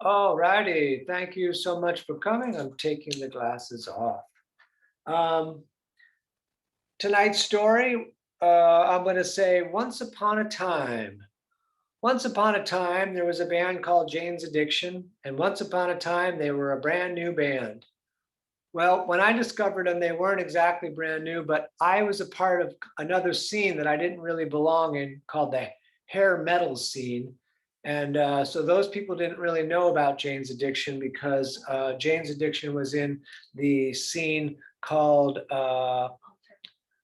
All righty. Thank you so much for coming. I'm taking the glasses off. Um, Tonight's story, I'm going to say Once Upon a Time. Once upon a time, there was a band called Jane's Addiction, and once upon a time, they were a brand new band. Well, when I discovered them, they weren't exactly brand new, but I was a part of another scene that I didn't really belong in called the hair metal scene. And so those people didn't really know about Jane's Addiction because Jane's Addiction was in the scene called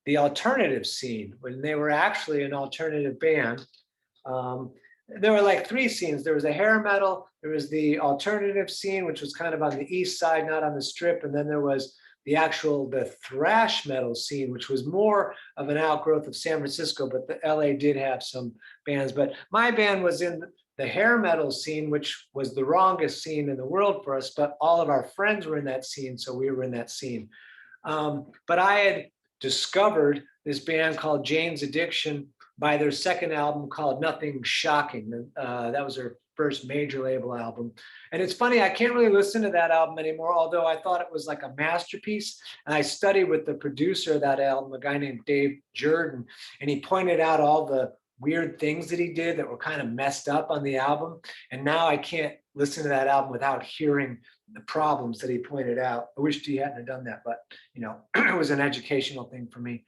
the alternative scene when they were actually an alternative band. Um, there were like three scenes. There was a hair metal, there was the alternative scene, which was kind of on the east side, not on the strip, and then there was the thrash metal scene, which was more of an outgrowth of San Francisco, but the LA did have some bands. But my band was in the hair metal scene, which was the wrongest scene in the world for us, but all of our friends were in that scene, so we were in that scene. But I had discovered this band called Jane's Addiction by their second album called Nothing Shocking. That was their first major label album. And it's funny, I can't really listen to that album anymore, although I thought it was like a masterpiece. And I studied with the producer of that album, a guy named Dave Jordan, and he pointed out all the weird things that he did that were kind of messed up on the album. And now I can't listen to that album without hearing the problems that he pointed out. I wish he hadn't done that, but it was an educational thing for me.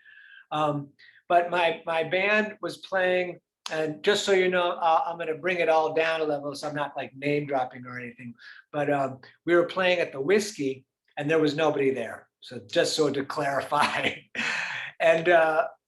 Um, but my band was playing, and just so you know, I'm going to bring it all down a level, so I'm not like name dropping or anything. But we were playing at the Whiskey, and there was nobody there. So just so to clarify, and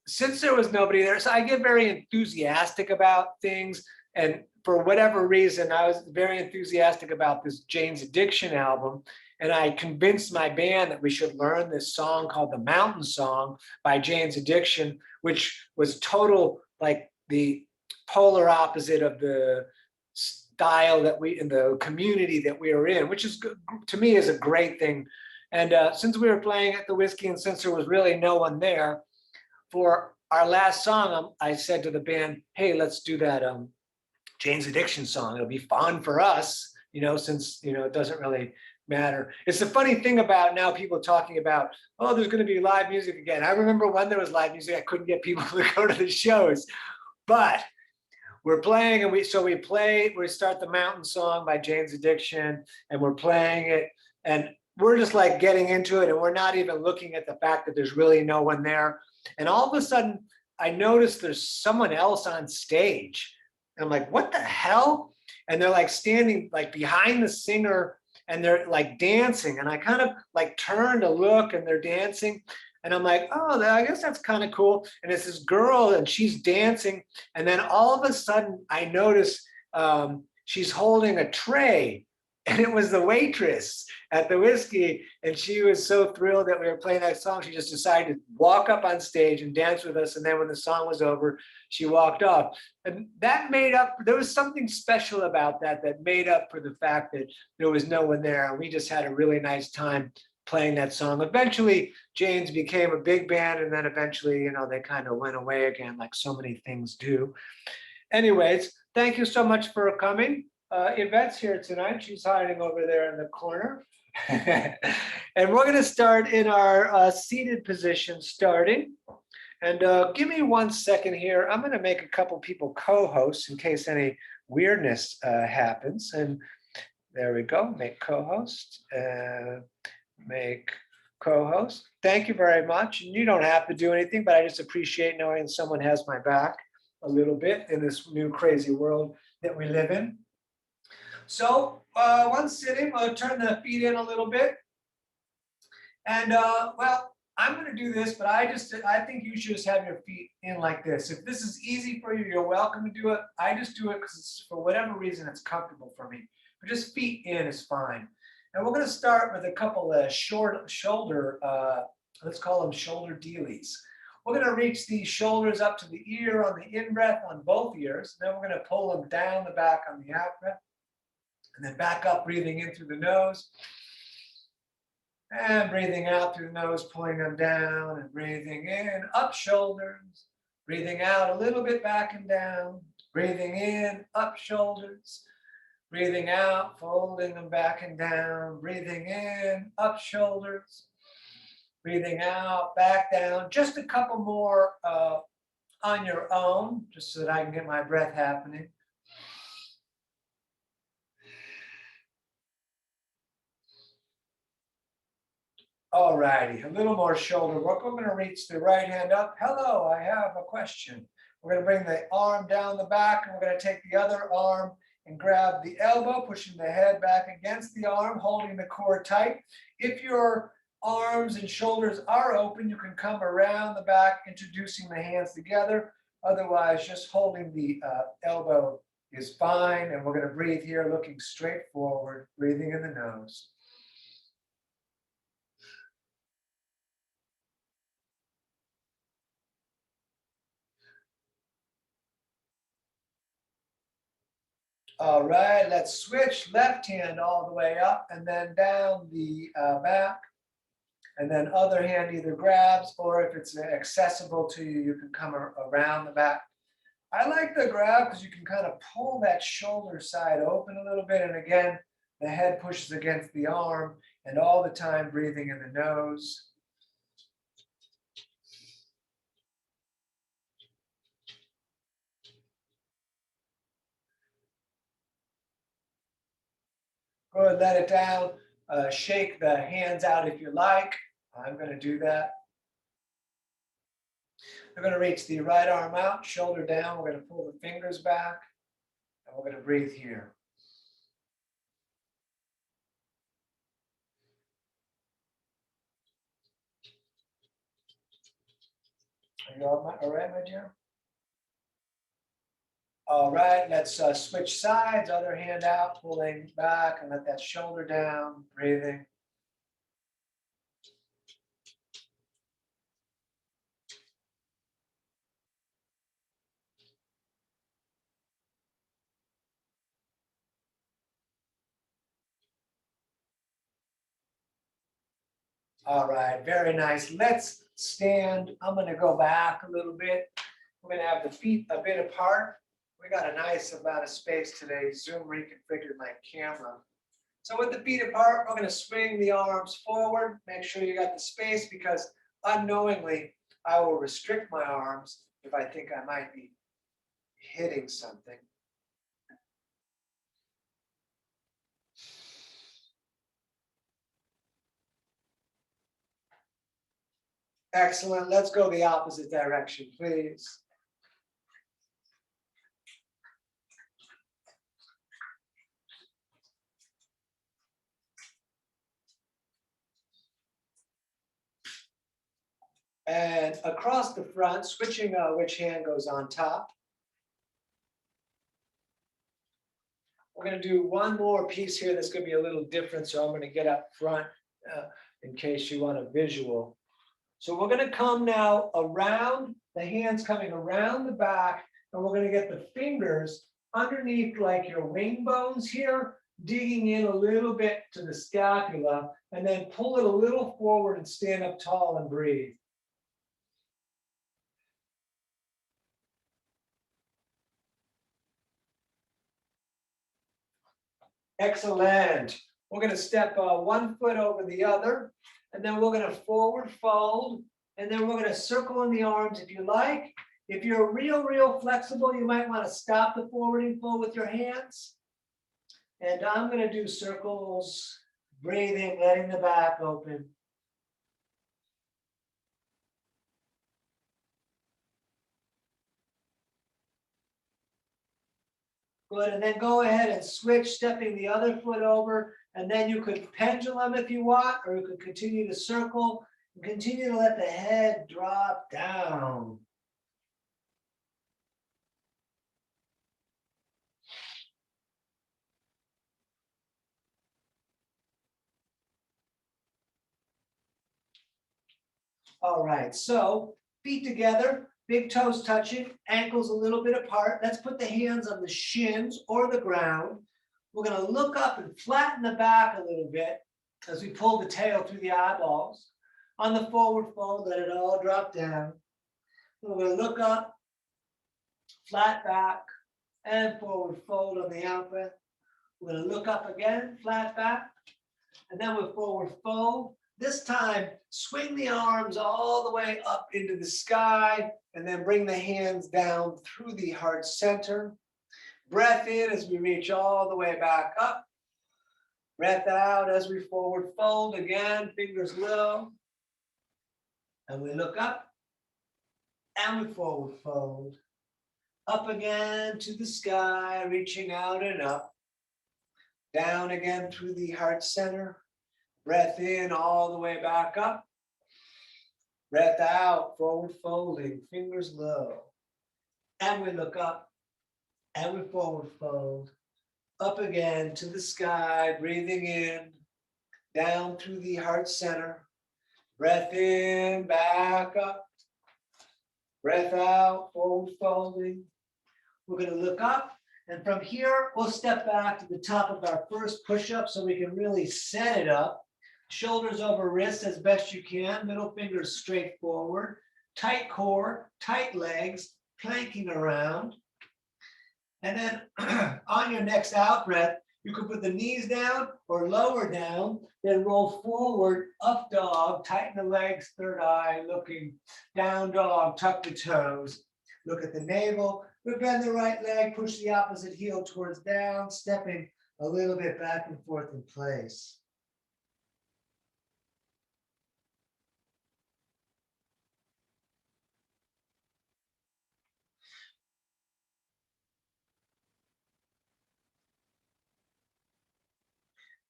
since there was nobody there, so I get very enthusiastic about things, and for whatever reason, I was very enthusiastic about this Jane's Addiction album. And I convinced my band that we should learn this song called the Mountain Song by Jane's Addiction, which was total like the polar opposite of the style that we in the community that we were in, which is to me is a great thing. And since we were playing at the Whiskey and since there was really no one there for our last song, I said to the band, "Hey, let's do that Jane's Addiction song. It'll be fun for us, since it doesn't really matter." It's the funny thing about now people talking about, oh, there's going to be live music again. I remember when there was live music, I couldn't get people to go to the shows, but we're playing, and we start the Mountain Song by Jane's Addiction, and we're playing it, and we're just like getting into it, and we're not even looking at the fact that there's really no one there. And all of a sudden, I notice there's someone else on stage. And I'm like, what the hell? And they're like standing like behind the singer and they're like dancing. And I kind of like turn to look and they're dancing. And I'm like, oh, I guess that's kind of cool. And it's this girl and she's dancing. And then all of a sudden, I notice she's holding a tray. And it was the waitress at the Whiskey. And she was so thrilled that we were playing that song. She just decided to walk up on stage and dance with us. And then when the song was over, she walked off. And that made up, there was something special about that that made up for the fact that there was no one there. And we just had a really nice time playing that song. Eventually, Jane's became a big band, and then eventually, they kind of went away again, like so many things do. Anyways, thank you so much for coming. Yvette's here tonight. She's hiding over there in the corner. And we're going to start in our seated position starting. And give me 1 second here. I'm going to make a couple people co-hosts in case any weirdness happens. And there we go. Make co-host. Make co-host. Thank you very much. And you don't have to do anything, but I just appreciate knowing someone has my back a little bit in this new crazy world that we live in. So one sitting, I'll turn the feet in a little bit. And well, I'm going to do this, but I think you should just have your feet in like this. If this is easy for you, you're welcome to do it. I just do it because for whatever reason, it's comfortable for me. But just feet in is fine. And we're going to start with a couple of shoulder, let's call them shoulder dealies. We're going to reach the shoulders up to the ear on the in-breath on both ears. Then we're going to pull them down the back on the out-breath. And then back up, breathing in through the nose. And breathing out through the nose, pulling them down. And breathing in, up shoulders. Breathing out a little bit back and down. Breathing in, up shoulders. Breathing out, folding them back and down. Breathing in, up shoulders. Breathing out, back down. Just a couple more on your own, just so that I can get my breath happening. All righty, a little more shoulder work. We're going to reach the right hand up. Hello, I have a question. We're going to bring the arm down the back, and we're going to take the other arm and grab the elbow, pushing the head back against the arm, holding the core tight. If your arms and shoulders are open, you can come around the back, introducing the hands together. Otherwise, just holding the elbow is fine. And we're going to breathe here, looking straight forward, breathing in the nose. All right, let's switch. Left hand all the way up and then down the back. And then other hand either grabs, or if it's accessible to you, you can come around the back. I like the grab because you can kind of pull that shoulder side open a little bit. And again, the head pushes against the arm, and all the time breathing in the nose. Good, let it down. Shake the hands out if you like. I'm going to do that. We're going to reach the right arm out, shoulder down. We're going to pull the fingers back, and we're going to breathe here. Are you all right, my dear? All right, let's switch sides. Other hand out, pulling back, and let that shoulder down, breathing. All right, very nice. Let's stand. I'm going to go back a little bit. We're going to have the feet a bit apart. We got a nice amount of space today. Zoom reconfigured my camera. So with the feet apart, we're going to swing the arms forward. Make sure you got the space, because unknowingly, I will restrict my arms if I think I might be hitting something. Excellent. Let's go the opposite direction, please. And across the front, switching which hand goes on top. We're going to do one more piece here that's going to be a little different, so I'm going to get up front in case you want a visual. So we're going to come now around, the hands coming around the back, and we're going to get the fingers underneath like your wing bones here, digging in a little bit to the scapula, and then pull it a little forward and stand up tall and breathe. Excellent. We're going to step 1 foot over the other, and then we're going to forward fold, and then we're going to circle in the arms if you like. If you're real flexible, you might want to stop the forwarding fold with your hands. And I'm going to do circles, breathing, letting the back open. Good, and then go ahead and switch, stepping the other foot over, and then you could pendulum if you want, or you could continue to circle and continue to let the head drop down. All right, so feet together, big toes touching, ankles a little bit apart. Let's put the hands on the shins or the ground. We're going to look up and flatten the back a little bit as we pull the tail through the eyeballs. On the forward fold, let it all drop down. We're going to look up, flat back, and forward fold on the out breath. We're gonna look up again, flat back, and then we'll forward fold. This time, swing the arms all the way up into the sky, and then bring the hands down through the heart center. Breath in as we reach all the way back up. Breath out as we forward fold again, fingers low. And we look up, and we forward fold. Up again to the sky, reaching out and up. Down again through the heart center. Breath in all the way back up. Breath out, forward folding, fingers low. And we look up, and we forward fold. Up again to the sky, breathing in. Down through the heart center. Breath in, back up. Breath out, forward folding. We're going to look up, and from here, we'll step back to the top of our first push-up so we can really set it up. Shoulders over wrists as best you can, middle fingers straight forward, tight core, tight legs, planking around. And then on your next out breath, you can put the knees down or lower down, then roll forward, up dog, tighten the legs, third eye, looking down dog, tuck the toes, look at the navel, but bend the right leg, push the opposite heel towards down, stepping a little bit back and forth in place.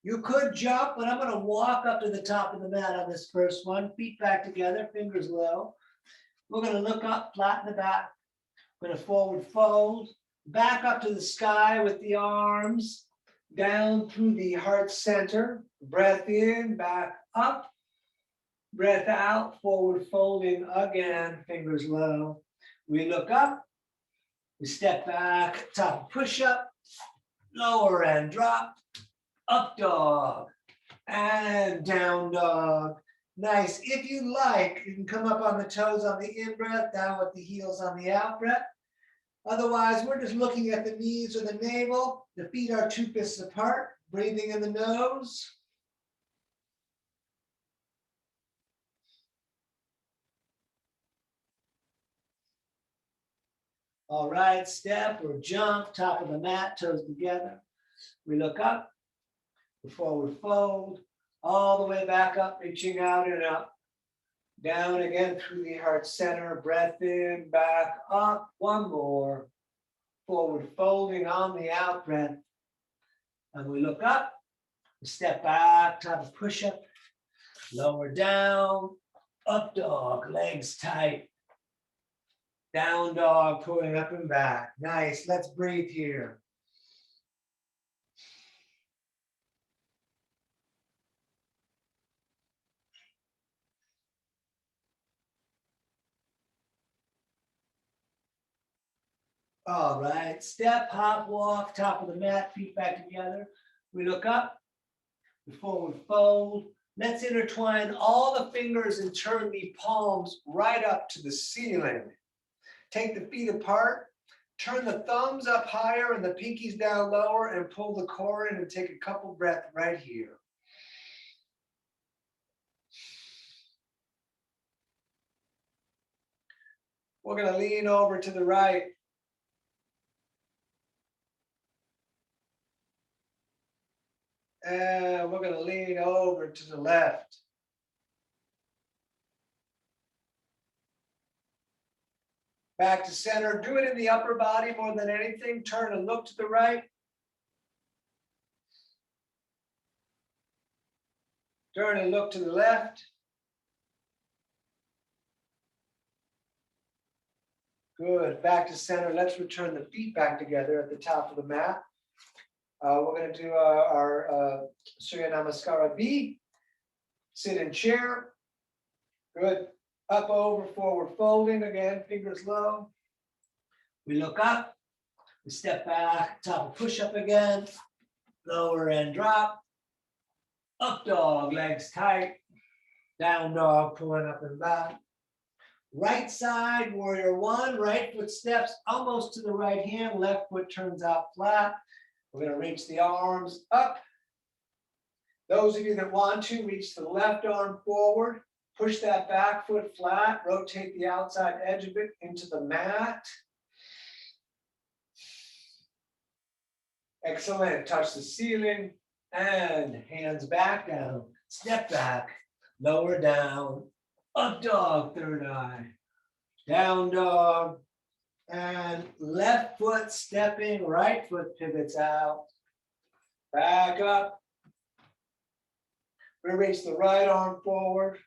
You could jump, but I'm going to walk up to the top of the mat on this first one. Feet back together, fingers low. We're going to look up, flatten the back. We're going to forward fold. Back up to the sky with the arms. Down through the heart center. Breath in, back up. Breath out, forward folding again, fingers low. We look up. We step back, top push up. Lower and drop. Up dog and down dog. Nice. If you like, you can come up on the toes on the in-breath, down with the heels on the out-breath. Otherwise, we're just looking at the knees or the navel. The feet are 2 fists apart, breathing in the nose. All right, step or jump, top of the mat, toes together. We look up. Forward fold, all the way back up, reaching out and up. Down again through the heart center, breath in, back up, one more. Forward folding on the out breath. And we look up, step back, top of push-up, lower down, up dog, legs tight. Down dog, pulling up and back. Nice, let's breathe here. All right, step, hop, walk, top of the mat, feet back together. We look up, we forward fold. Let's intertwine all the fingers and turn the palms right up to the ceiling. Take the feet apart, turn the thumbs up higher and the pinkies down lower, and pull the core in and take a couple breaths right here. We're going to lean over to the right. And we're going to lean over to the left. Back to center. Do it in the upper body more than anything. Turn and look to the right. Turn and look to the left. Good. Back to center. Let's return the feet back together at the top of the mat. We're going to do our Surya Namaskara B. Sit in chair. Good. Up, over, forward, folding again, fingers low. We look up. We step back, top of push-up again. Lower and drop. Up dog, legs tight. Down dog, pulling up and back. Right side, warrior one. Right foot steps almost to the right hand. Left foot turns out flat. We're going to reach the arms up. Those of you that want to, reach the left arm forward. Push that back foot flat. Rotate the outside edge of it into the mat. Excellent. Touch the ceiling. And hands back down. Step back. Lower down. Up dog, third eye. Down dog. And left foot stepping, right foot pivots out. Back up. We reach the right arm forward.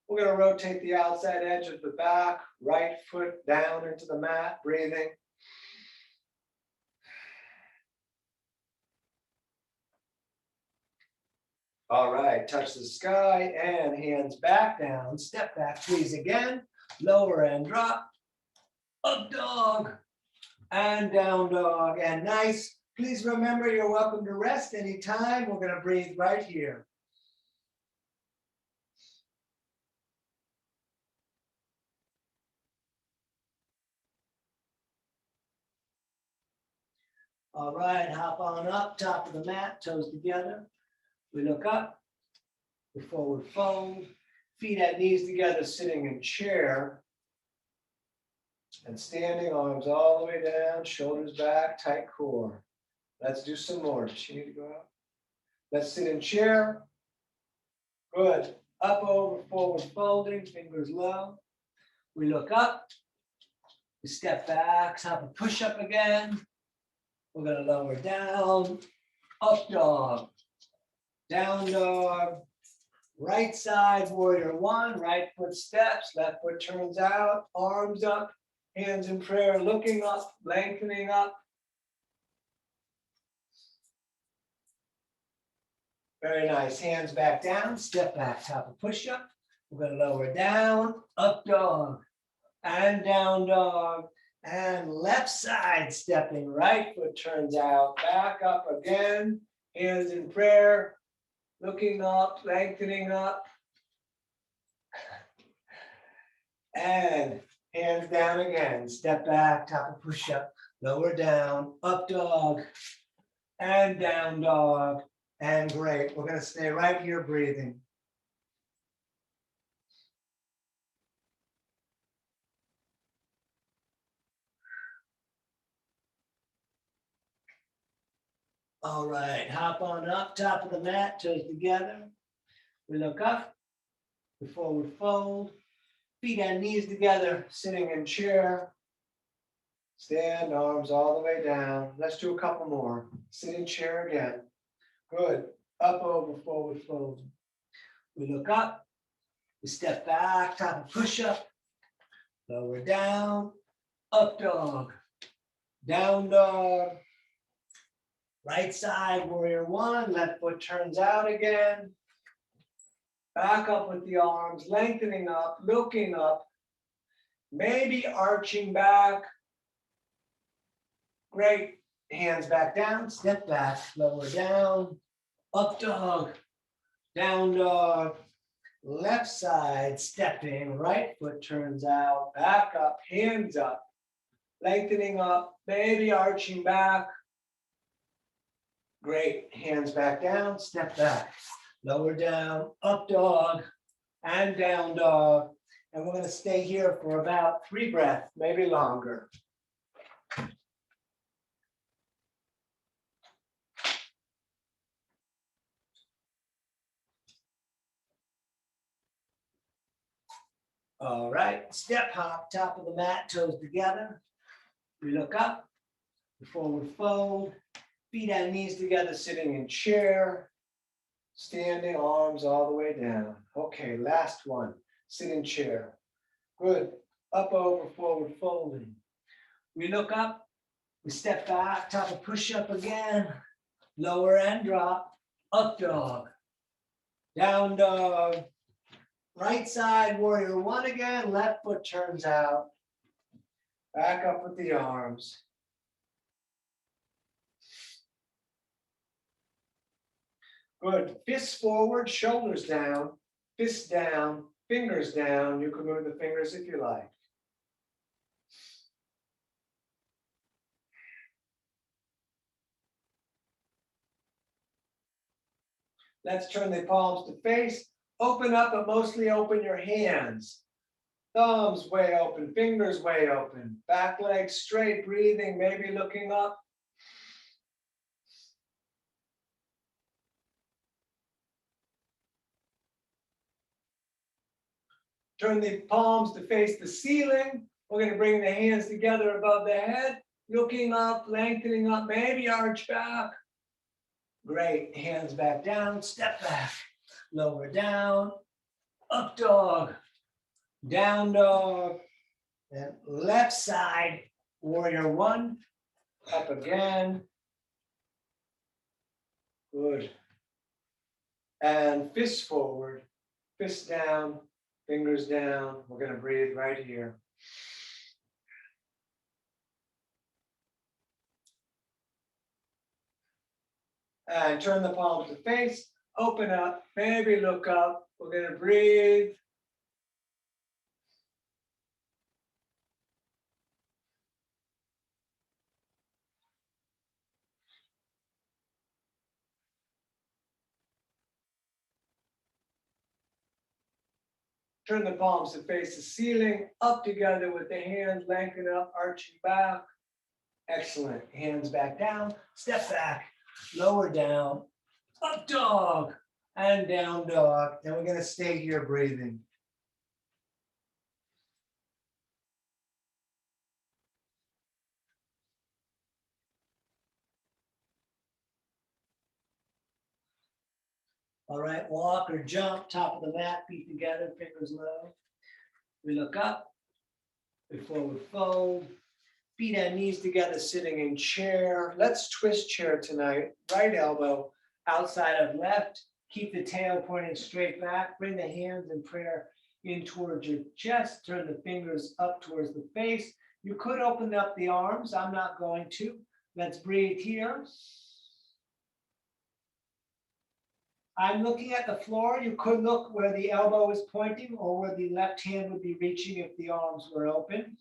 We're going to rotate the outside edge of the back, right foot down into the mat, breathing. All right, touch the sky and hands back down. Step back, please again. Lower and drop. Up dog and down dog and nice. Please remember you're welcome to rest anytime. We're going to breathe right here. All right, hop on up, top of the mat, toes together. We look up, the forward fold, feet at knees together, sitting in chair. And standing, arms all the way down, shoulders back, tight core. Let's do some more. Does she need to go out? Let's sit in chair. Good. Up, over, forward folding, fingers low. We look up. We step back, top of push-up again. We're going to lower down. Up dog. Down dog. Right side, warrior one. Right foot steps. Left foot turns out. Arms up. Hands in prayer, looking up, lengthening up. Very nice. Hands back down, step back, top of push-up. We're going to lower down, up dog, and down dog. And left side stepping, right foot turns out, back up again. Hands in prayer, looking up, lengthening up. And hands down again, step back, top of push-up, lower down, up dog, and down dog, and great. We're going to stay right here breathing. All right, hop on up, top of the mat, toes together. We look up, the forward fold, feet and knees together, sitting in chair. Stand, arms all the way down. Let's do a couple more. Sit in chair again. Good. Up, over, forward fold. We look up. We step back, top of push-up. Lower down. Up dog. Down dog. Right side, warrior one. Left foot turns out again. Back up with the arms, lengthening up, looking up. Maybe arching back. Great. Hands back down, step back, lower down, up dog, down dog, left side, stepping, right foot turns out, back up, hands up, lengthening up, maybe arching back. Great. Hands back down, step back, lower down, up dog, and down dog. And we're going to stay here for about 3 breaths, maybe longer. All right, step hop, top of the mat, toes together. We look up, forward fold, feet and knees together, sitting in chair, standing, arms all the way down. Okay, last one, sit in chair. Good, up, over, forward folding. We look up, we step back, top of push-up again, lower and drop, up dog, down dog. Right side, warrior one again, left foot turns out. Back up with the arms. Good. Fists forward, shoulders down, fists down, fingers down. You can move the fingers if you like. Let's turn the palms to face. Open up, but mostly open your hands. Thumbs way open, fingers way open. Back leg straight, breathing, maybe looking up. Turn the palms to face the ceiling. We're going to bring the hands together above the head, looking up, lengthening up, maybe arch back. Great. Hands back down, step back, lower down, up dog, down dog, and left side, warrior one, up again. Good. And fists forward, fists down, fingers down. We're going to breathe right here. And turn the palms to face, open up, maybe look up. We're going to breathe. Turn the palms to face the ceiling, up together with the hands, lengthen up, arching back. Excellent. Hands back down, step back, lower down, up dog, and down dog. And we're going to stay here breathing. All right, walk or jump, top of the mat, feet together, fingers low. We look up, we forward fold, feet and knees together, sitting in chair. Let's twist chair tonight. Right elbow outside of left. Keep the tail pointing straight back. Bring the hands in prayer in towards your chest. Turn the fingers up towards the face. You could open up the arms. I'm not going to. Let's breathe here. I'm looking at the floor. You could look where the elbow is pointing or where the left hand would be reaching if the arms were open.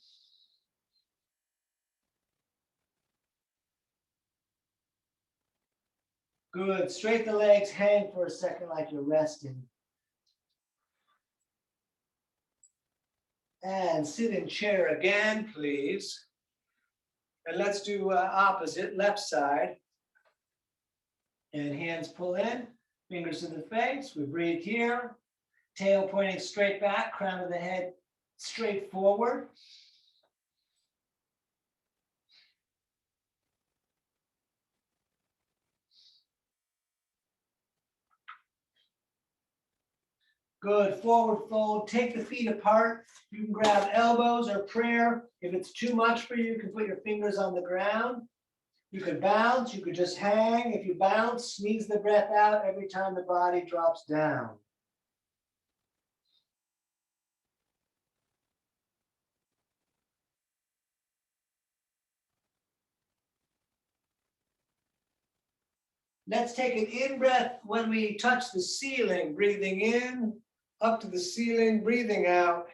Good. Straighten the legs, hang for a second like you're resting. And sit in chair again, please. And let's do opposite, left side. And hands pull in, fingers to the face. We breathe here. Tail pointing straight back, crown of the head straight forward. Good. Forward fold. Take the feet apart. You can grab elbows or prayer. If it's too much for you, you can put your fingers on the ground. You could bounce. You could just hang. If you bounce, sneeze the breath out every time the body drops down. Let's take an in-breath when we touch the ceiling. Breathing in, up to the ceiling, breathing out.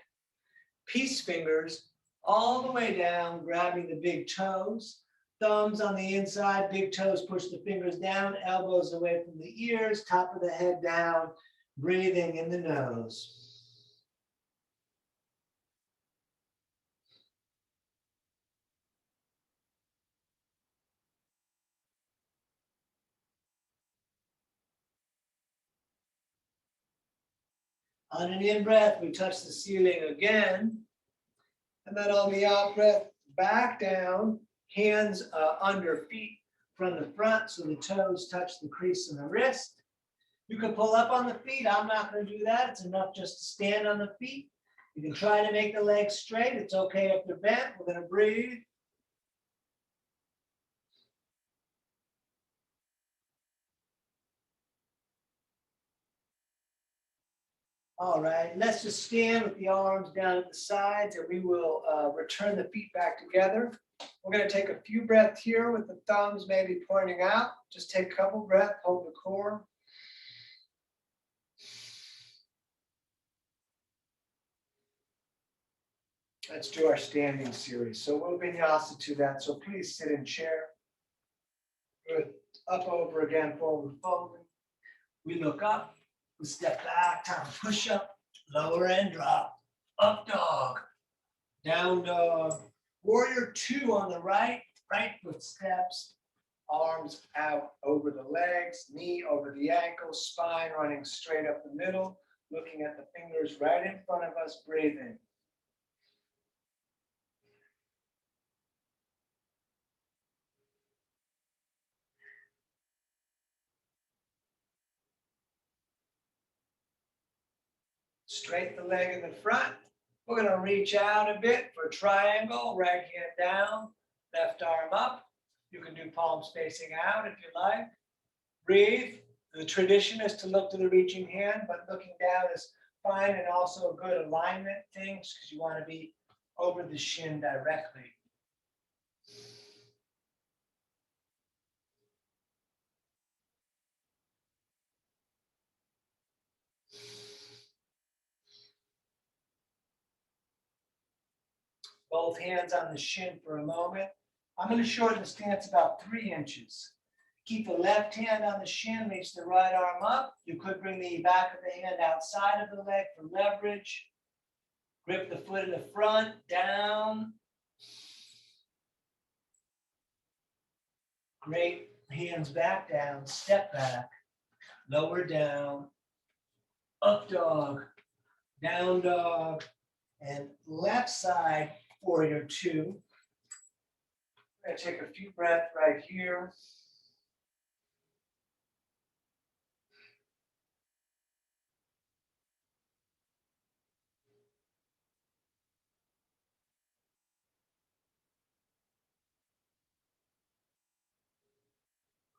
Peace fingers all the way down, grabbing the big toes. Thumbs on the inside, big toes push the fingers down, elbows away from the ears, top of the head down, breathing in the nose. On an in-breath, we touch the ceiling again. And then on the out-breath, back down, hands under feet from the front so the toes touch the crease of the wrist. You can pull up on the feet. I'm not going to do that. It's enough just to stand on the feet. You can try to make the legs straight. It's okay if they're bent. We're going to breathe. All right, let's just stand with the arms down at the sides and we will return the feet back together. We're going to take a few breaths here with the thumbs maybe pointing out. Just take a couple breaths, hold the core. Let's do our standing series. So we'll vinyasa to that. So please sit in chair. Good. Up over again, forward folding. We look up, we step back, time to push up, lower and drop, up dog, down dog. Warrior two on the right, right foot steps, arms out over the legs, knee over the ankle, spine running straight up the middle, looking at the fingers right in front of us, breathing. Straight the leg in the front. We're going to reach out a bit for triangle, right hand down, left arm up. You can do palms facing out if you like. Breathe. The tradition is to look to the reaching hand, but looking down is fine and also a good alignment thing because you want to be over the shin directly. Both hands on the shin for a moment. I'm going to shorten the stance about 3 inches. Keep the left hand on the shin, reach the right arm up. You could bring the back of the hand outside of the leg for leverage. Grip the foot in the front, down. Great. Hands back down, step back, lower down, up dog, down dog, and left side warrior two. I'm going to take a few breaths right here.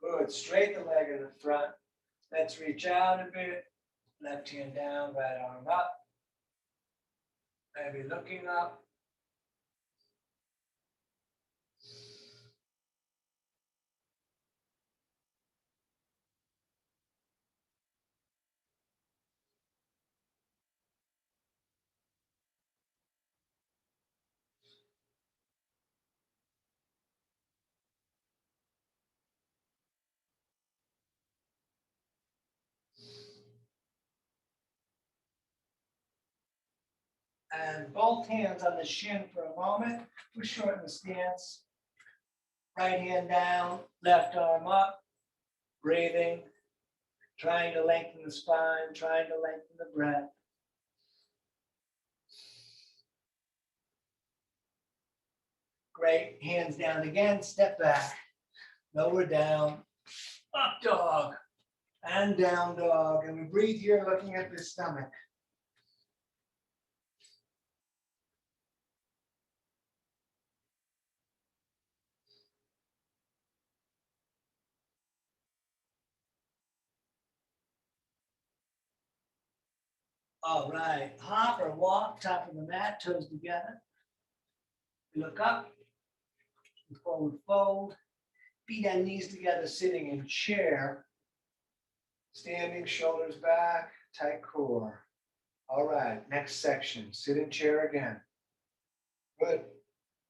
Good. Straighten the leg in the front. Let's reach out a bit. Left hand down, right arm up. Maybe looking up. And both hands on the shin for a moment. We shorten the stance. Right hand down, left arm up. Breathing. Trying to lengthen the spine, trying to lengthen the breath. Great. Hands down again. Step back. Lower down. Up dog. And down dog. And we breathe here looking at the stomach. All right. Hop or walk, top of the mat, toes together. We look up. Forward fold. Feet and knees together, sitting in chair. Standing, shoulders back, tight core. All right, next section. Sit in chair again. Good.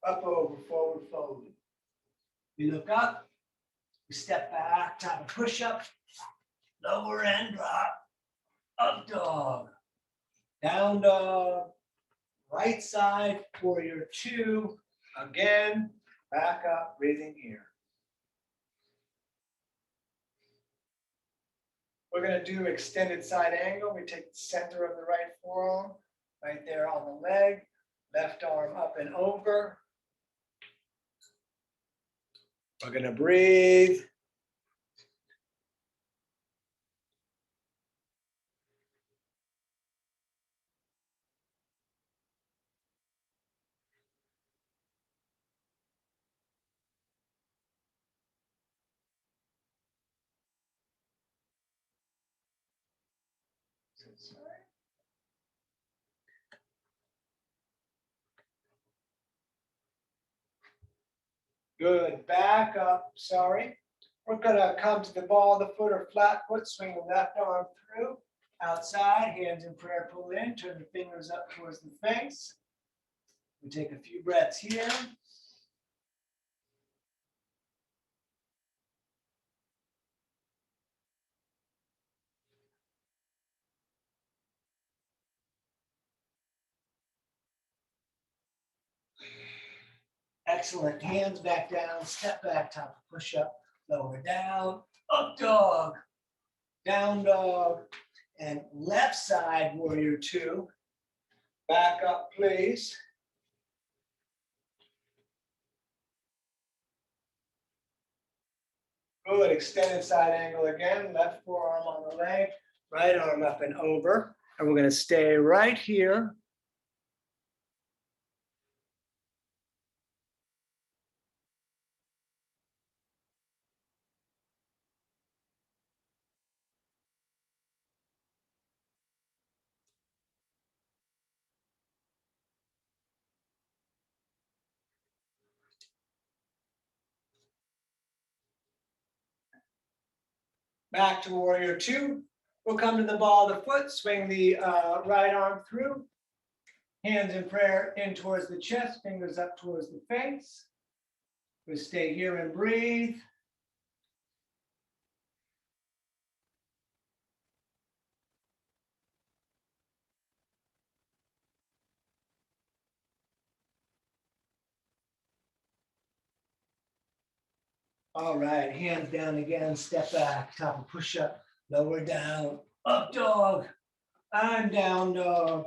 Up, over, forward, fold. We look up. We step back, time to push up. Lower and drop. Up dog. Down dog. Right side, warrior two. Again, back up, breathing here. We're going to do extended side angle. We take the center of the right forearm, right there on the leg, left arm up and over. We're going to breathe. Good. Back up. Sorry. We're going to come to the ball of the foot or flat foot. Swing the left arm through. Outside. Hands in prayer. Pull in. Turn the fingers up towards the face. We take a few breaths here. Excellent. Hands back down, step back, top of push up, lower down, up dog, down dog, and left side warrior two. Back up, please. Good. Extended side angle again. Left forearm on the leg, right arm up and over. And we're going to stay right here. Back to warrior two. We'll come to the ball of the foot, swing the right arm through. Hands in prayer in towards the chest, fingers up towards the face. We stay here and breathe. All right, hands down again, step back, top of push up, lower down, up dog, and down dog.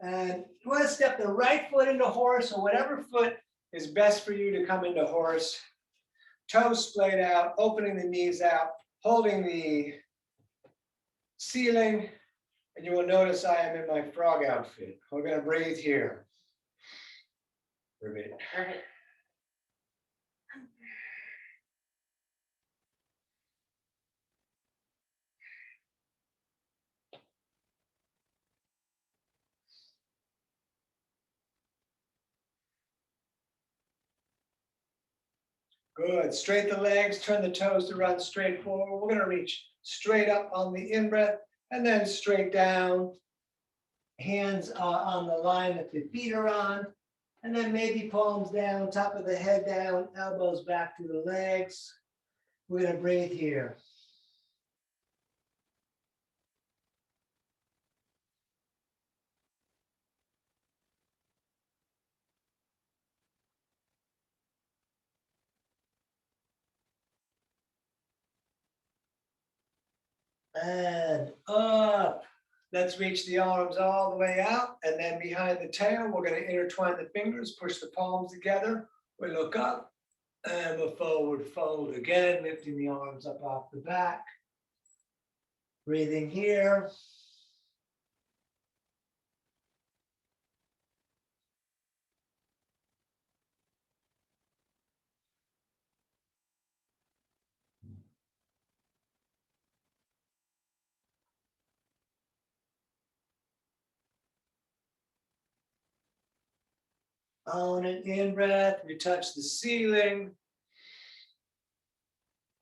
And you want to step the right foot into horse, or whatever foot is best for you to come into horse. Toes splayed out, opening the knees out, holding the ceiling. And you will notice I am in my frog outfit. We're going to breathe here. Breathe. Good. Straight the legs, turn the toes to run straight forward. We're going to reach straight up on the in-breath and then straight down. Hands on the line that the feet are on. And then maybe palms down, top of the head down, elbows back to the legs. We're going to breathe here. And up. Let's reach the arms all the way out, and then behind the tail, we're going to intertwine the fingers, push the palms together. We look up, and we'll forward fold again, lifting the arms up off the back. Breathing here. On an in-breath, we touch the ceiling.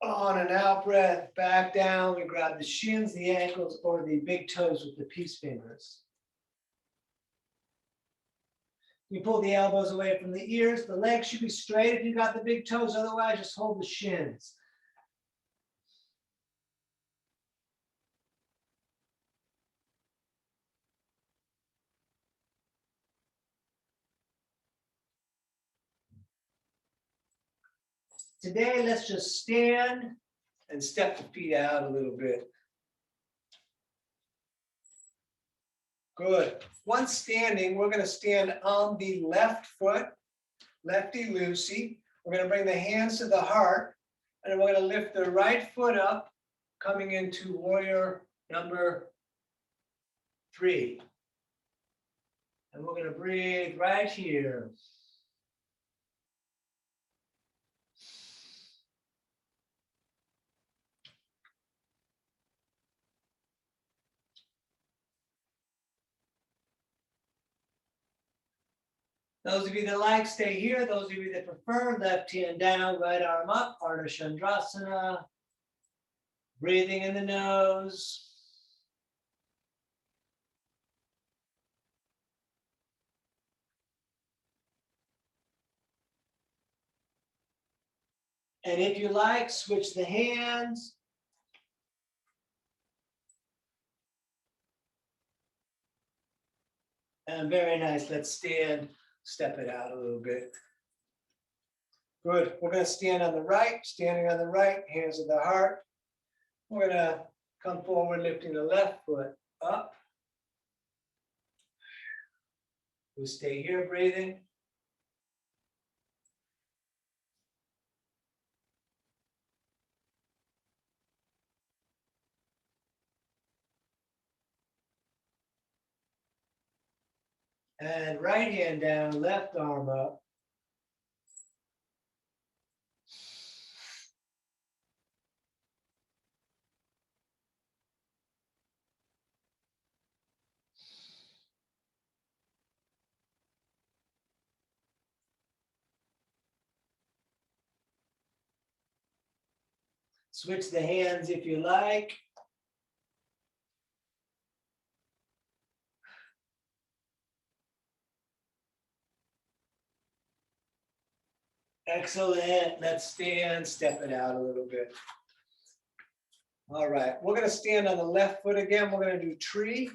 On an out-breath, back down, we grab the shins, the ankles, or the big toes with the peace fingers. You pull the elbows away from the ears. The legs should be straight if you got the big toes, otherwise just hold the shins. Today, let's just stand and step the feet out a little bit. Good. Once standing, we're going to stand on the left foot, lefty-loosey. We're going to bring the hands to the heart, and we're going to lift the right foot up, coming into warrior number 3. And we're going to breathe right here. Those of you that like, stay here. Those of you that prefer, left hand down, right arm up, Ardha Chandrasana. Breathing in the nose. And if you like, switch the hands. And very nice. Let's stand, step it out a little bit. Good. We're going to stand on the right, standing on the right, hands to the heart. We're going to come forward, lifting the left foot up. We'll stay here, breathing. And right hand down, left arm up. Switch the hands if you like. Excellent. Let's stand, step it out a little bit. All right, we're going to stand on the left foot again. We're going to do tree,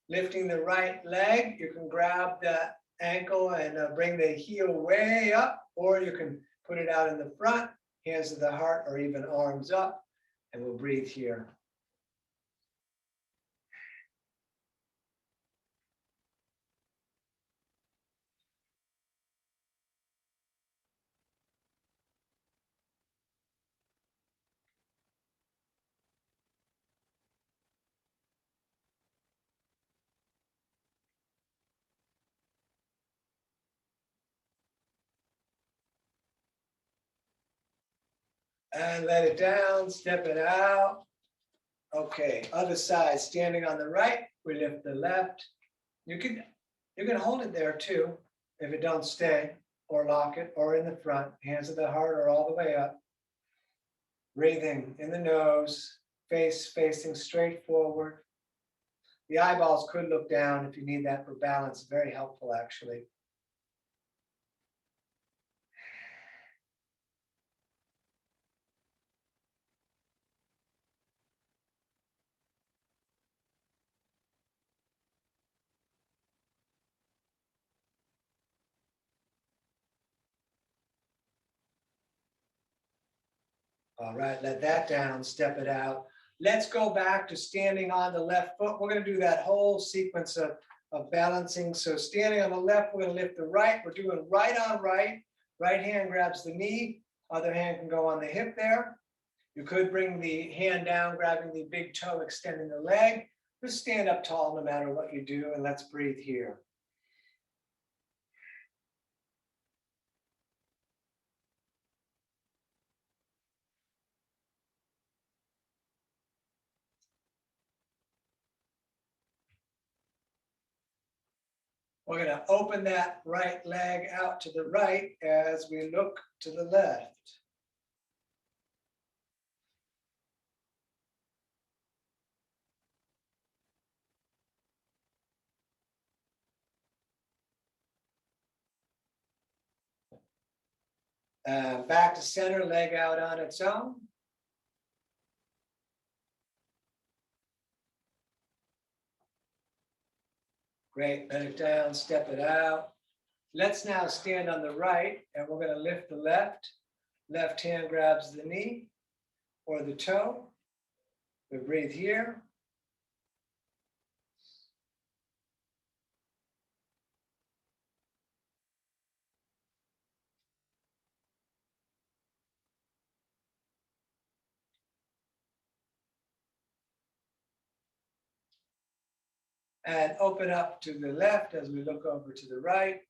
lifting the right leg. You can grab the ankle and bring the heel way up, or you can put it out in the front, hands to the heart, or even arms up, and we'll breathe here. And let it down, step it out. Okay, other side, standing on the right, we lift the left. You can hold it there too, if it don't stay, or lock it, or in the front, hands to the heart or all the way up. Breathing in the nose, face facing straight forward. The eyeballs could look down if you need that for balance, very helpful actually. All right, let that down, step it out. Let's go back to standing on the left foot. We're going to do that whole sequence of balancing. So standing on the left, we're going to lift the right. We're doing right on right. Right hand grabs the knee. Other hand can go on the hip there. You could bring the hand down, grabbing the big toe, extending the leg. Just stand up tall no matter what you do, and let's breathe here. We're going to open that right leg out to the right as we look to the left. Back to center, leg out on its own. Great, let it down, step it out. Let's now stand on the right, and we're going to lift the left. Left hand grabs the knee or the toe. We breathe here. And open up to the left as we look over to the right.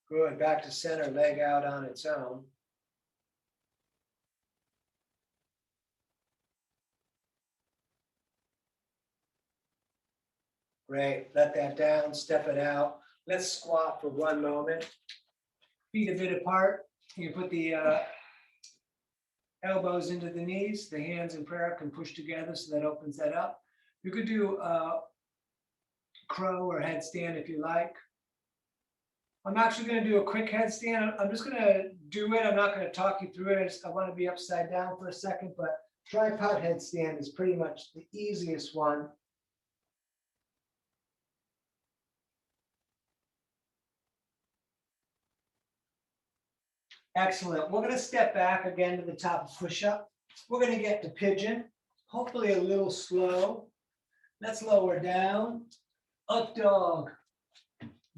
Good, back to center, leg out on its own. Great, let that down, step it out. Let's squat for 1 moment. Feet a bit apart. You put the elbows into the knees. The hands in prayer can push together, so that opens that up. You could do crow or headstand if you like. I'm actually going to do a quick headstand. I'm just going to do it. I'm not going to talk you through it. I want to be upside down for a second, but tripod headstand is pretty much the easiest one. Excellent. We're going to step back again to the top of push-up. We're going to get to pigeon, hopefully a little slow. Let's lower down, up dog,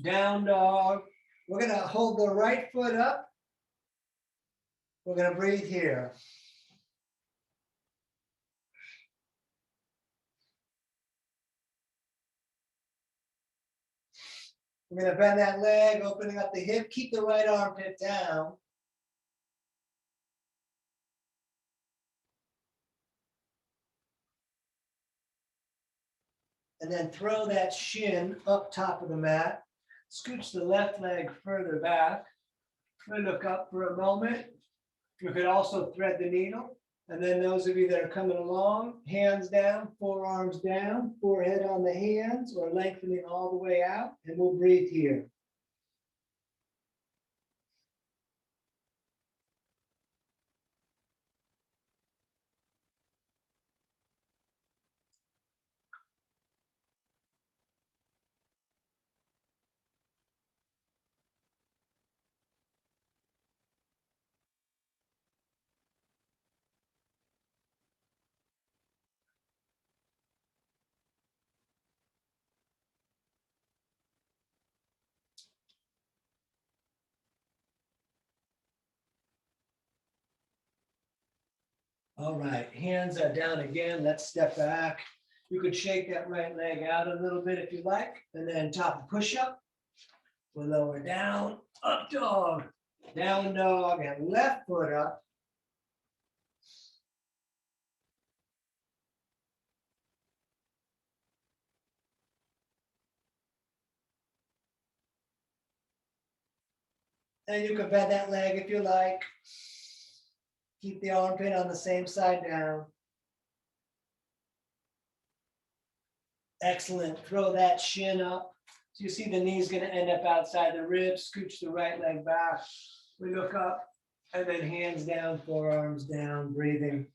down dog. We're going to hold the right foot up. We're going to breathe here. We're going to bend that leg, opening up the hip. Keep the right armpit down. And then throw that shin up top of the mat. Scooch the left leg further back. We'll look up for a moment. You could also thread the needle. And then those of you that are coming along, hands down, forearms down, forehead on the hands, or lengthening all the way out. And we'll breathe here. All right, hands are down again. Let's step back. You could shake that right leg out a little bit if you like, and then top of push-up. We'll lower down, up dog, down dog, and left foot up. And you can bend that leg if you like. Keep the armpit on the same side down. Excellent. Throw that shin up. So you see the knee's going to end up outside the ribs. Scooch the right leg back. We look up and then hands down, forearms down, breathing.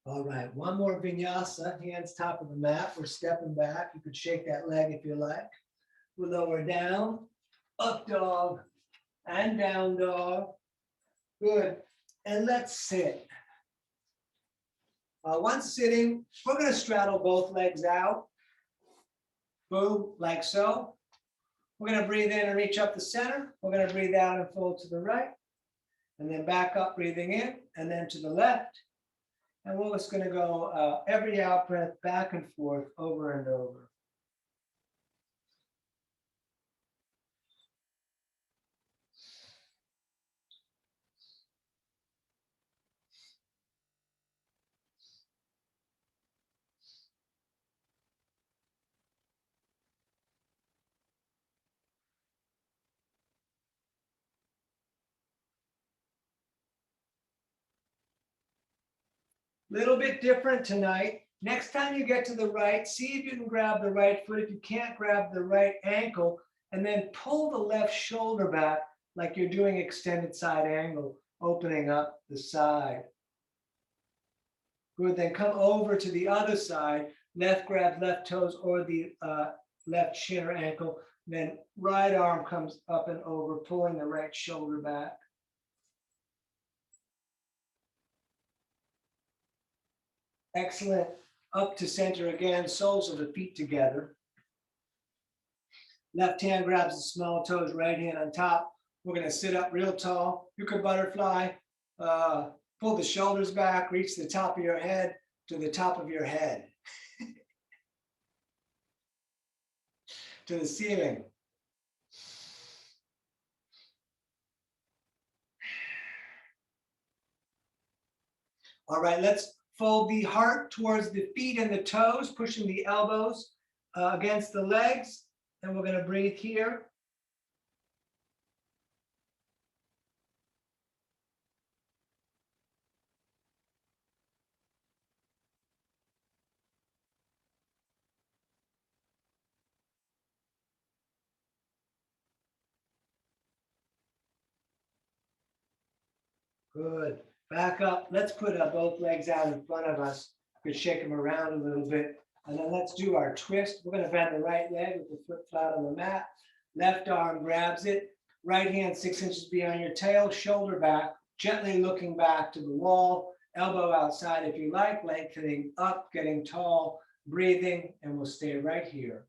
All right, one more vinyasa, hands top of the mat. We're stepping back. You could shake that leg if you like. We'll lower down, up dog, and down dog. Good. And let's sit. Once sitting, we're going to straddle both legs out. Boom, like so. We're going to breathe in and reach up the center. We're going to breathe out and fold to the right. And then back up, breathing in, and then to the left. And we're just going to go every out breath back and forth, over and over. Little bit different tonight. Next time you get to the right, see if you can grab the right foot. If you can't, grab the right ankle, and then pull the left shoulder back like you're doing extended side angle, opening up the side. Good, then come over to the other side, left grab left toes or the left shin or ankle, then right arm comes up and over, pulling the right shoulder back. Excellent. Up to center again, soles of the feet together. Left hand grabs the small toes, right hand on top. We're gonna sit up real tall. You could butterfly, pull the shoulders back, reach the top of your head to the top of your head, to the ceiling. All right, let's fold the heart towards the feet and the toes, pushing the elbows against the legs. And we're gonna breathe here. Good. Back up. Let's put both legs out in front of us. We could shake them around a little bit. And then let's do our twist. We're going to bend the right leg with the foot flat on the mat. Left arm grabs it. Right hand 6 inches behind your tail, shoulder back, gently looking back to the wall. Elbow outside if you like, lengthening up, getting tall, breathing, and we'll stay right here.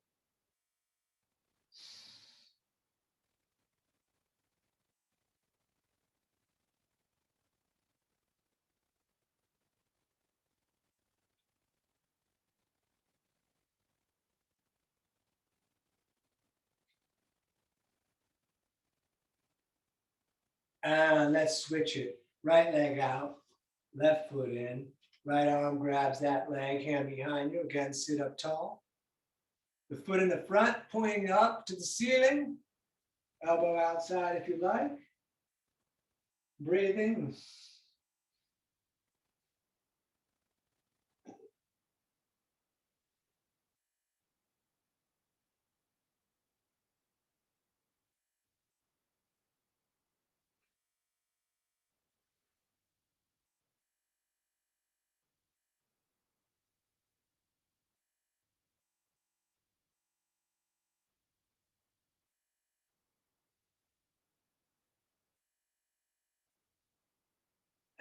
And let's switch it. Right leg out, left foot in, right arm grabs that leg, hand behind you. Again, sit up tall. The foot in the front, pointing up to the ceiling. Elbow outside if you like. Breathing.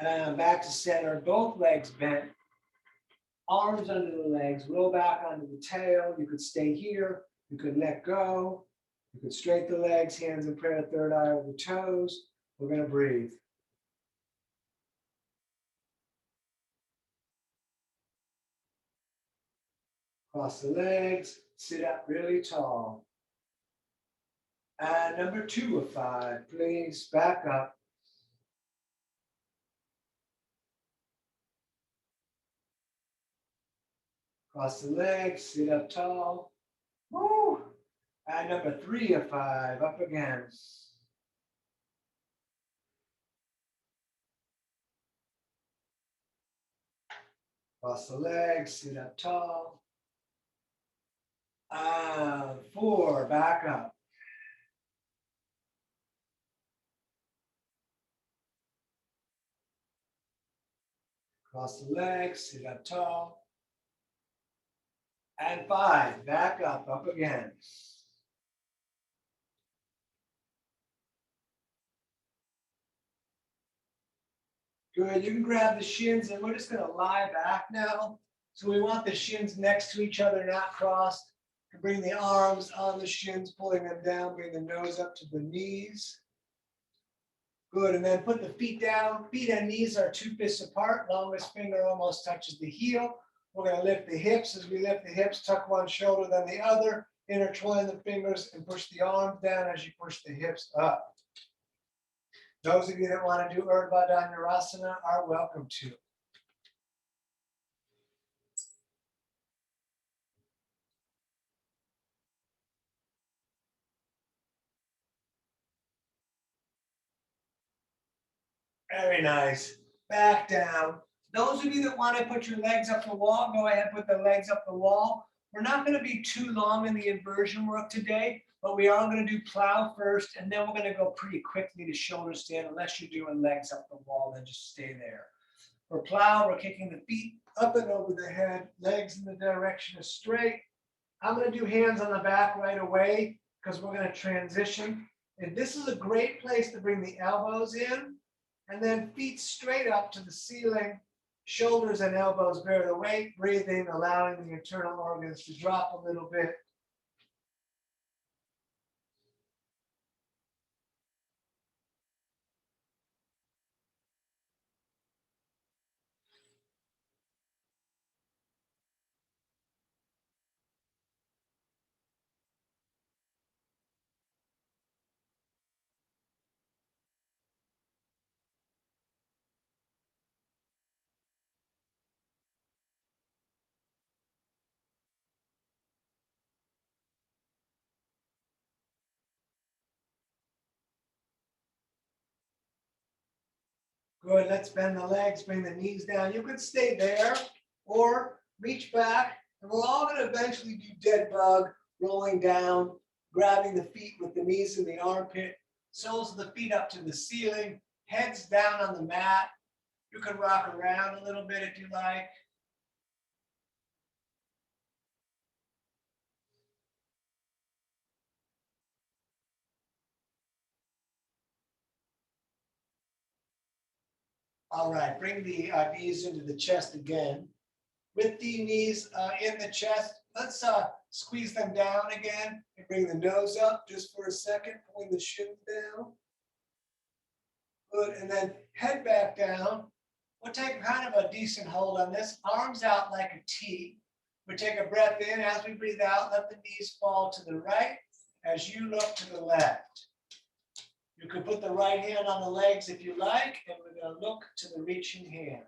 And back to center, both legs bent. Arms under the legs, roll back onto the tail. You could stay here. You could let go. You could straight the legs, hands in prayer, third eye over the toes. We're going to breathe. Cross the legs, sit up really tall. And number 2 of 5, please back up. Cross the legs, sit up tall. Woo! And number 3 of 5, up again. Cross the legs, sit up tall. And 4, back up. Cross the legs, sit up tall. And 5, back up again. Good, you can grab the shins and we're just gonna lie back now. So we want the shins next to each other, not crossed. Bring the arms on the shins, pulling them down, bring the nose up to the knees. Good, and then put the feet down. Feet and knees are 2 fists apart. Longest finger almost touches the heel. We're gonna lift the hips. As we lift the hips, tuck one shoulder, then the other. Intertwine the fingers and push the arms down as you push the hips up. Those of you that want to do Urdhva Dhanurasana are welcome to. Very nice. Back down. Those of you that want to put your legs up the wall, go ahead, put the legs up the wall. We're not going to be too long in the inversion work today, but we are going to do plow first, and then we're going to go pretty quickly to shoulder stand. Unless you're doing legs up the wall, then just stay there. For plow, we're kicking the feet up and over the head, legs in the direction of straight. I'm going to do hands on the back right away because we're going to transition. And this is a great place to bring the elbows in and then feet straight up to the ceiling. Shoulders and elbows bear the weight, breathing, allowing the internal organs to drop a little bit. Good, let's bend the legs, bring the knees down. You could stay there or reach back, and we're all gonna eventually do dead bug, rolling down, grabbing the feet with the knees in the armpit, soles of the feet up to the ceiling, heads down on the mat. You can rock around a little bit if you like. All right, bring the knees into the chest again. With the knees in the chest, let's squeeze them down again and bring the nose up just for a second, pulling the shins down. Good, and then head back down. We'll take kind of a decent hold on this, arms out like a T. We take a breath in. As we breathe out, let the knees fall to the right as you look to the left. You can put the right hand on the legs if you like, and we're going to look to the reaching hand.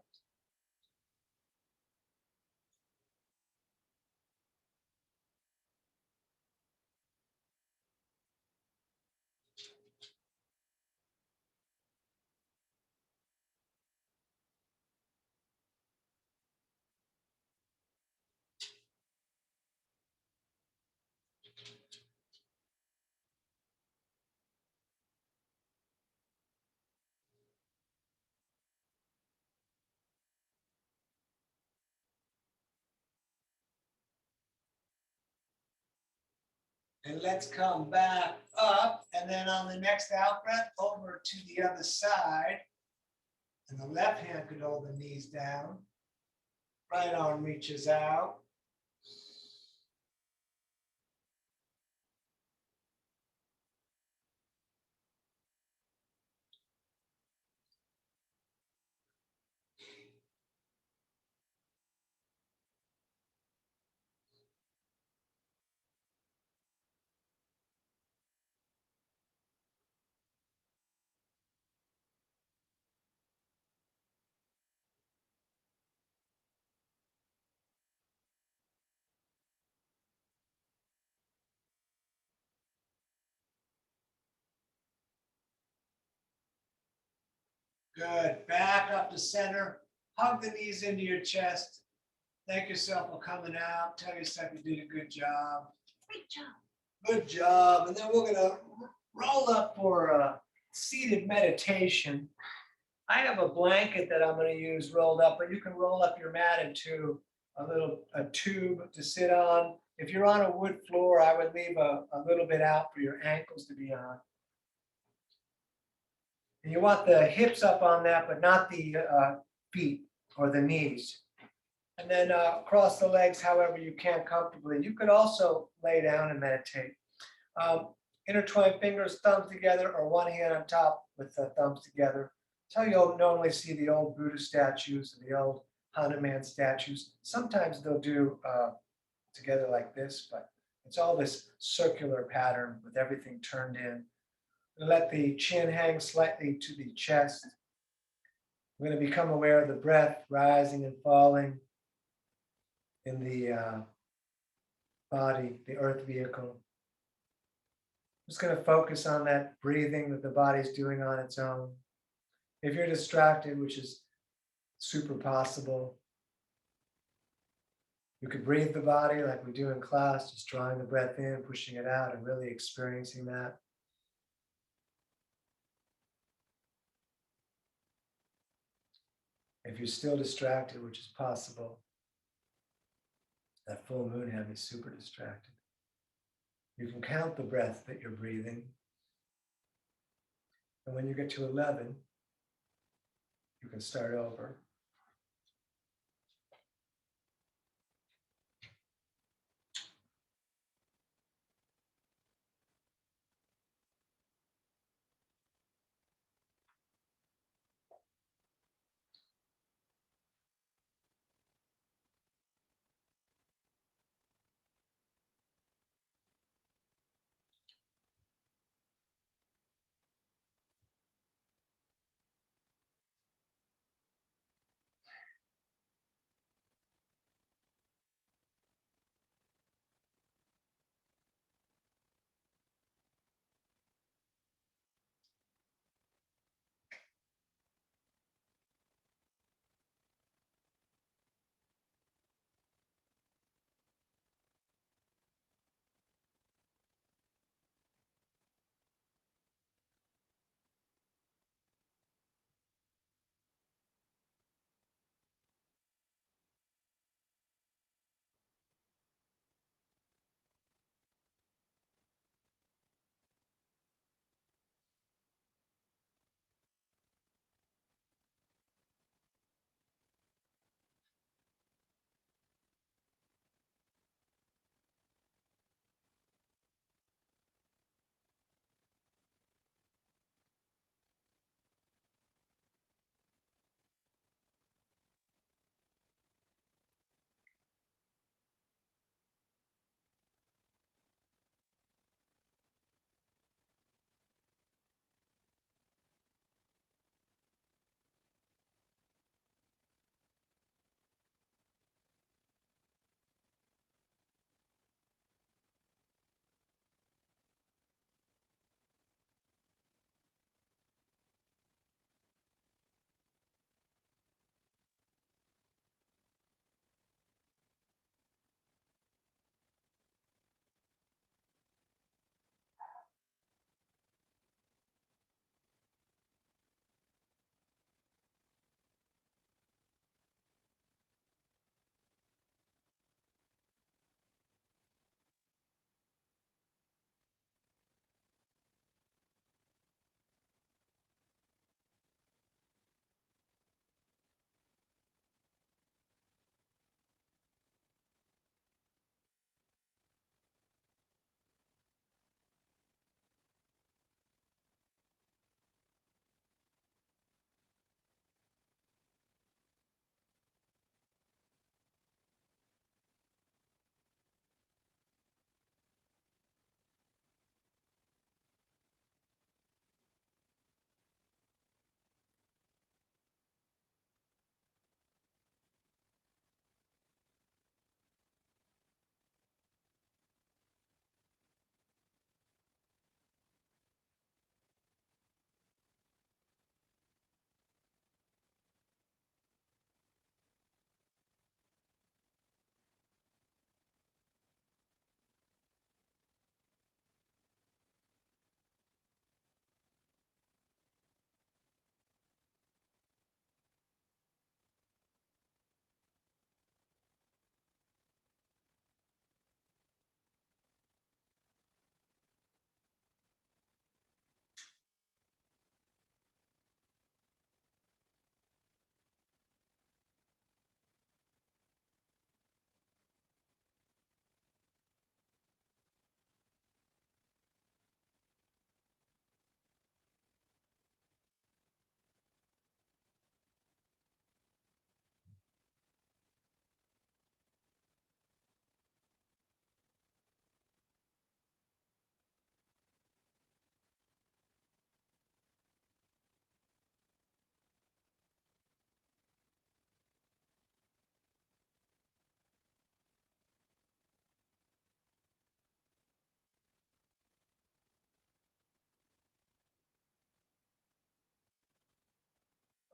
And let's come back up, and then on the next out breath, over to the other side. And the left hand could hold the knees down. Right arm reaches out. Good. Back up to center. Hug the knees into your chest. Thank yourself for coming out. Tell yourself you did a good job. Great job. Good job. And then we're going to roll up for a seated meditation. I have a blanket that I'm going to use rolled up, but you can roll up your mat into a tube to sit on. If you're on a wood floor, I would leave a little bit out for your ankles to be on. And you want the hips up on that, but not the feet or the knees. And then cross the legs however you can comfortably. You could also lay down and meditate. Intertwine fingers, thumbs together, or one hand on top with the thumbs together. It's how you'll normally see the old Buddha statues and the old Hanuman statues. Sometimes they'll do together like this, but it's all this circular pattern with everything turned in. Let the chin hang slightly to the chest. We're going to become aware of the breath rising and falling in the body, the earth vehicle. Just going to focus on that breathing that the body's doing on its own. If you're distracted, which is super possible, you could breathe the body like we do in class, just drawing the breath in, pushing it out, and really experiencing that. If you're still distracted, which is possible, that full moon have you super distracted. You can count the breath that you're breathing. And when you get to 11, you can start over.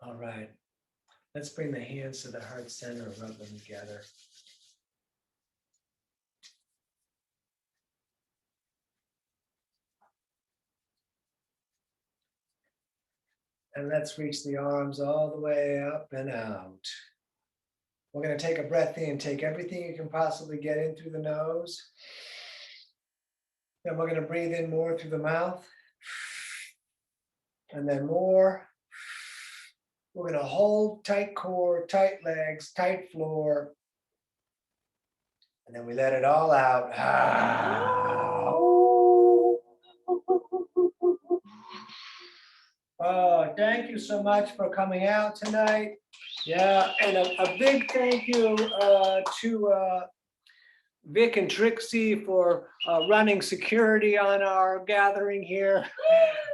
All right. Let's bring the hands to the heart center and rub them together. And let's reach the arms all the way up and out. We're going to take a breath in, take everything you can possibly get in through the nose. Then we're going to breathe in more through the mouth. And then more. We're going to hold tight core, tight legs, tight floor. And then we let it all out. Oh, thank you so much for coming out tonight. Yeah, and a big thank you to Vic and Trixie for running security on our gathering here.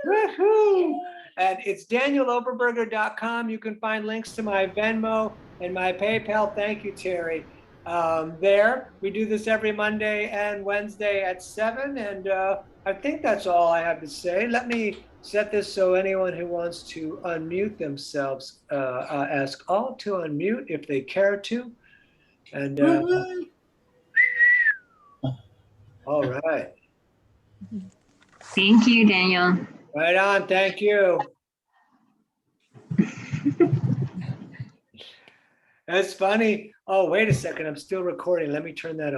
Woohoo! And it's danieloberberger.com. You can find links to my Venmo and my PayPal. Thank you, Terry. There, we do this every Monday and Wednesday at 7. And I think that's all I have to say. Let me set this so anyone who wants to unmute themselves, ask all to unmute if they care to. And all right. Thank you, Daniel. Right on. Thank you. That's funny. Oh, wait a second. I'm still recording. Let me turn that on.